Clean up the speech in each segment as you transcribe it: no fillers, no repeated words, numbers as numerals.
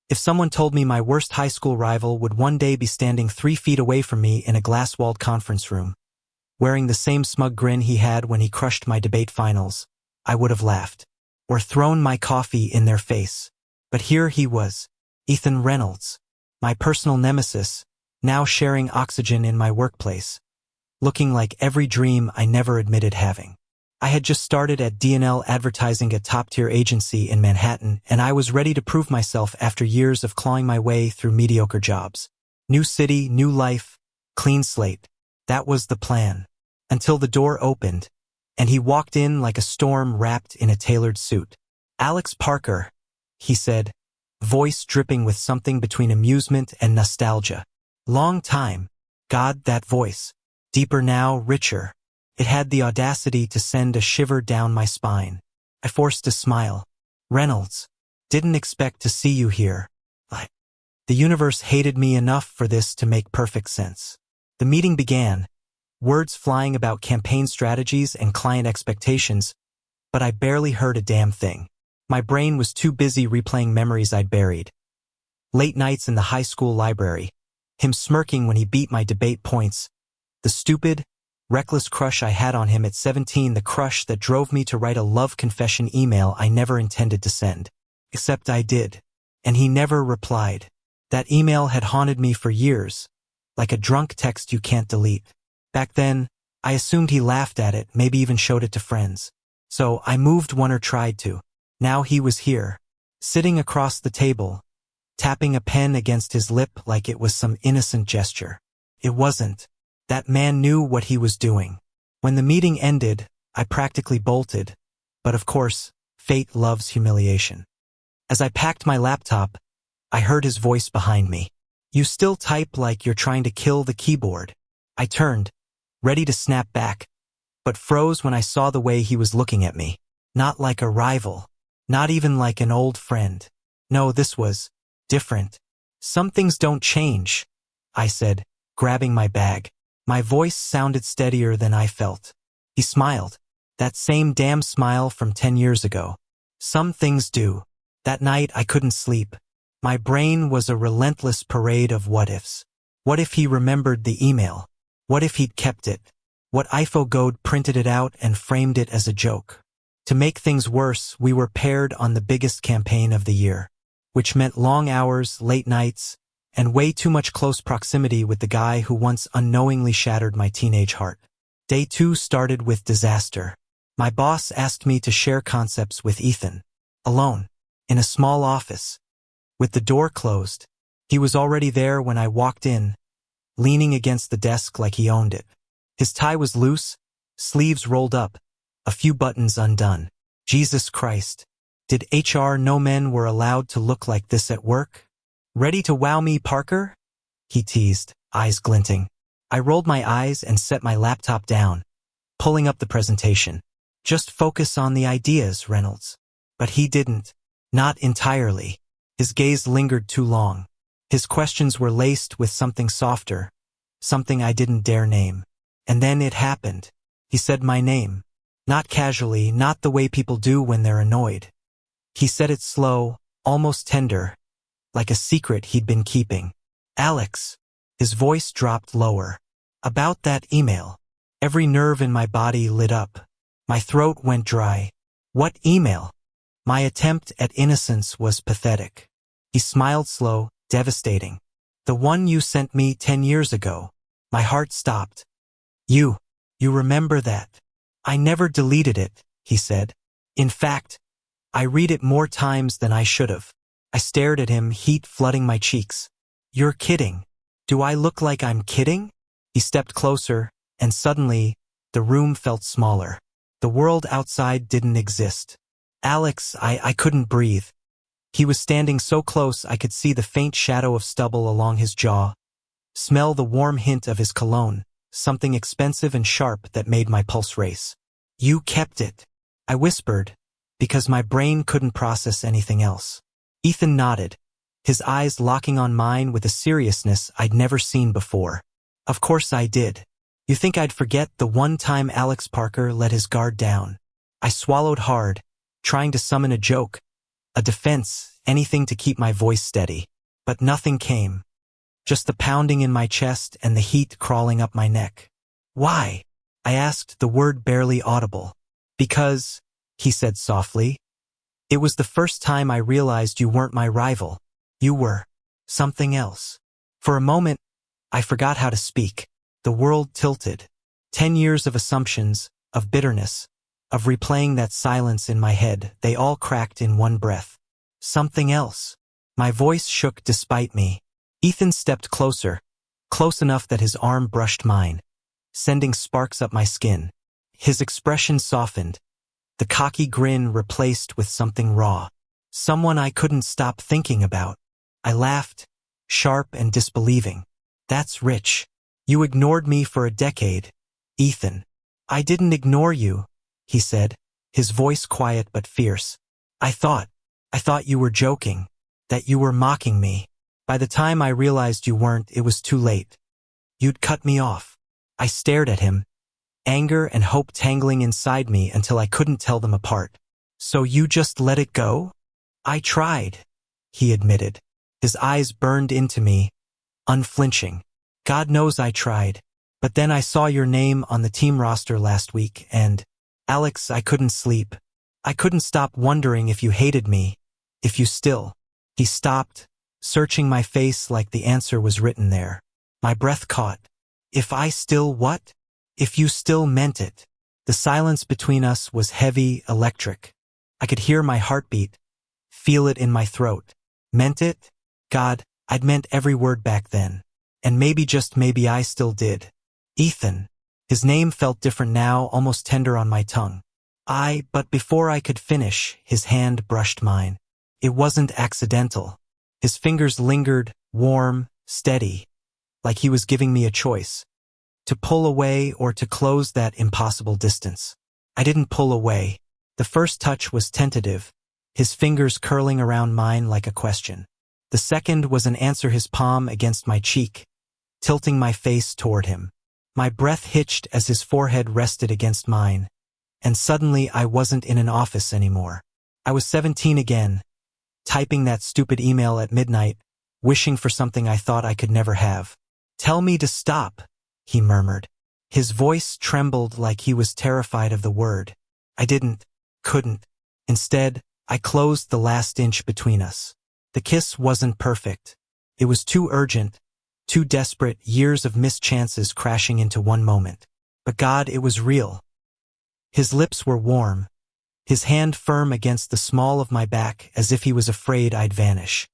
If someone told me my worst high school rival would one day be standing 3 feet away from me in a glass-walled conference room, wearing the same smug grin he had when he crushed my debate finals, I would have laughed, or thrown my coffee in their face. But here he was, Ethan Reynolds, my personal nemesis, now sharing oxygen in my workplace, looking like every dream I never admitted having. I had just started at D&L Advertising, a top-tier agency in Manhattan, and I was ready to prove myself after years of clawing my way through mediocre jobs. New city, new life, clean slate. That was the plan. Until the door opened, and he walked in like a storm wrapped in a tailored suit. "Alex Parker," he said, voice dripping with something between amusement and nostalgia. Long time. God, that voice. Deeper now, richer. It had the audacity to send a shiver down my spine. I forced a smile. "Reynolds, didn't expect to see you here. The universe hated me enough for this to make perfect sense." The meeting began, words flying about campaign strategies and client expectations, but I barely heard a damn thing. My brain was too busy replaying memories I'd buried. Late nights in the high school library, him smirking when he beat my debate points, the stupid, reckless crush I had on him at 17, the crush that drove me to write a love confession email I never intended to send. Except I did. And he never replied. That email had haunted me for years, like a drunk text you can't delete. Back then, I assumed he laughed at it, maybe even showed it to friends. So I moved one or tried to. Now he was here, sitting across the table, tapping a pen against his lip like it was some innocent gesture. It wasn't. That man knew what he was doing. When the meeting ended, I practically bolted, but of course, fate loves humiliation. As I packed my laptop, I heard his voice behind me. "You still type like you're trying to kill the keyboard." I turned, ready to snap back, but froze when I saw the way he was looking at me. Not like a rival, not even like an old friend. No, this was different. "Some things don't change," I said, grabbing my bag. My voice sounded steadier than I felt. He smiled. That same damn smile from 10 years ago. "Some things do." That night I couldn't sleep. My brain was a relentless parade of what-ifs. What if he remembered the email? What if he'd kept it? What if God printed it out and framed it as a joke? To make things worse, we were paired on the biggest campaign of the year, which meant long hours, late nights, and way too much close proximity with the guy who once unknowingly shattered my teenage heart. Day 2 started with disaster. My boss asked me to share concepts with Ethan. Alone. In a small office. With the door closed. He was already there when I walked in, leaning against the desk like he owned it. His tie was loose, sleeves rolled up, a few buttons undone. Jesus Christ. Did HR know men were allowed to look like this at work? "Ready to wow me, Parker?" he teased, eyes glinting. I rolled my eyes and set my laptop down, pulling up the presentation. "Just focus on the ideas, Reynolds." But he didn't. Not entirely. His gaze lingered too long. His questions were laced with something softer, something I didn't dare name. And then it happened. He said my name. Not casually, not the way people do when they're annoyed. He said it slow, almost tender, like a secret he'd been keeping. "Alex." His voice dropped lower. "About that email." Every nerve in my body lit up. My throat went dry. "What email?" My attempt at innocence was pathetic. He smiled slow, devastating. "The one you sent me 10 years ago." My heart stopped. You remember that?" "I never deleted it," he said. "In fact, I read it more times than I should have." I stared at him, heat flooding my cheeks. "You're kidding." "Do I look like I'm kidding?" He stepped closer, and suddenly, the room felt smaller. The world outside didn't exist. "Alex," I couldn't breathe. He was standing so close I could see the faint shadow of stubble along his jaw, smell the warm hint of his cologne, something expensive and sharp that made my pulse race. "You kept it," I whispered, because my brain couldn't process anything else. Ethan nodded, his eyes locking on mine with a seriousness I'd never seen before. "Of course I did. You think I'd forget the one time Alex Parker let his guard down?" I swallowed hard, trying to summon a joke, a defense, anything to keep my voice steady. But nothing came. Just the pounding in my chest and the heat crawling up my neck. Why? I asked, the word barely audible. Because, he said softly, it was the first time I realized you weren't my rival. You were something else. For a moment, I forgot how to speak. The world tilted. 10 years of assumptions, of bitterness, of replaying that silence in my head, they all cracked in one breath. Something else. My voice shook despite me. Ethan stepped closer, close enough that his arm brushed mine, sending sparks up my skin. His expression softened, the cocky grin replaced with something raw. Someone I couldn't stop thinking about. I laughed, sharp and disbelieving. That's rich. You ignored me for a decade, Ethan. I didn't ignore you, he said, his voice quiet but fierce. I thought you were joking, that you were mocking me. By the time I realized you weren't, it was too late. You'd cut me off. I stared at him, anger and hope tangling inside me until I couldn't tell them apart. So you just let it go? I tried, he admitted. His eyes burned into me, unflinching. God knows I tried. But then I saw your name on the team roster last week and, Alex, I couldn't sleep. I couldn't stop wondering if you hated me, if you still. He stopped, searching my face like the answer was written there. My breath caught. If I still what? If you still meant it. The silence between us was heavy, electric. I could hear my heartbeat, feel it in my throat. Meant it? God, I'd meant every word back then. And maybe, just maybe, I still did. Ethan. His name felt different now, almost tender on my tongue. But before I could finish, his hand brushed mine. It wasn't accidental. His fingers lingered, warm, steady, like he was giving me a choice. To pull away or to close that impossible distance. I didn't pull away. The first touch was tentative, his fingers curling around mine like a question. The second was an answer, his palm against my cheek, tilting my face toward him. My breath hitched as his forehead rested against mine, and suddenly I wasn't in an office anymore. I was 17 again, typing that stupid email at midnight, wishing for something I thought I could never have. Tell me to stop, he murmured. His voice trembled like he was terrified of the word. I couldn't. Instead, I closed the last inch between us. The kiss wasn't perfect. It was too urgent, too desperate, years of missed chances crashing into one moment. But God, it was real. His lips were warm, his hand firm against the small of my back as if he was afraid I'd vanish.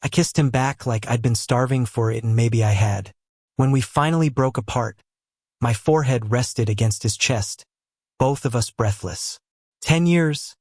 I kissed him back like I'd been starving for it, and maybe I had. When we finally broke apart, my forehead rested against his chest, both of us breathless. 10 years?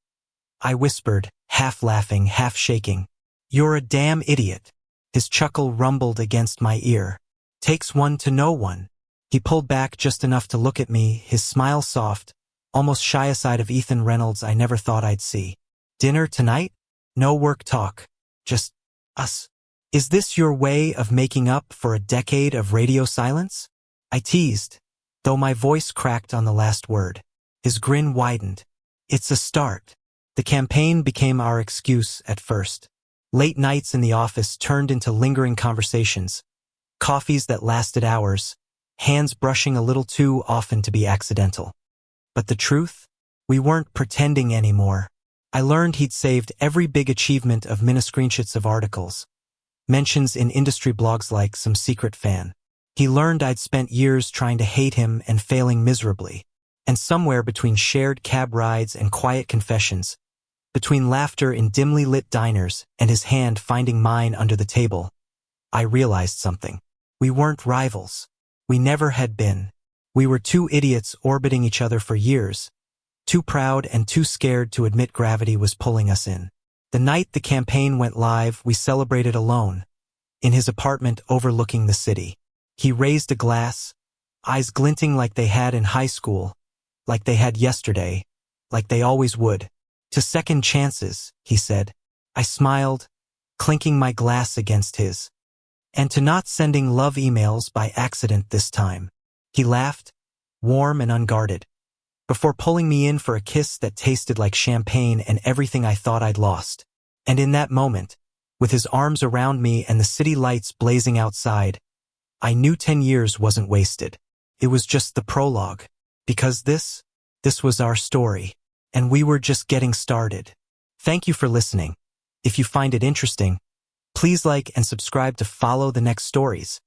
I whispered, half laughing, half shaking. You're a damn idiot. His chuckle rumbled against my ear. Takes one to know one. He pulled back just enough to look at me, his smile soft, almost shy, a side of Ethan Reynolds I never thought I'd see. Dinner tonight? No work talk. Just us. Is this your way of making up for a decade of radio silence? I teased, though my voice cracked on the last word. His grin widened. It's a start. The campaign became our excuse at first. Late nights in the office turned into lingering conversations, coffees that lasted hours, hands brushing a little too often to be accidental. But the truth? We weren't pretending anymore. I learned he'd saved every big achievement of screenshots of articles, mentions in industry blogs like some secret fan. He learned I'd spent years trying to hate him and failing miserably. And somewhere between shared cab rides and quiet confessions, between laughter in dimly lit diners and his hand finding mine under the table, I realized something. We weren't rivals. We never had been. We were two idiots orbiting each other for years, too proud and too scared to admit gravity was pulling us in. The night the campaign went live, we celebrated alone, in his apartment overlooking the city. He raised a glass, eyes glinting like they had in high school, like they had yesterday, like they always would. To second chances, he said. I smiled, clinking my glass against his. And to not sending love emails by accident this time. He laughed, warm and unguarded, before pulling me in for a kiss that tasted like champagne and everything I thought I'd lost. And in that moment, with his arms around me and the city lights blazing outside, I knew 10 years wasn't wasted. It was just the prologue. Because this was our story. And we were just getting started. Thank you for listening. If you find it interesting, please like and subscribe to follow the next stories.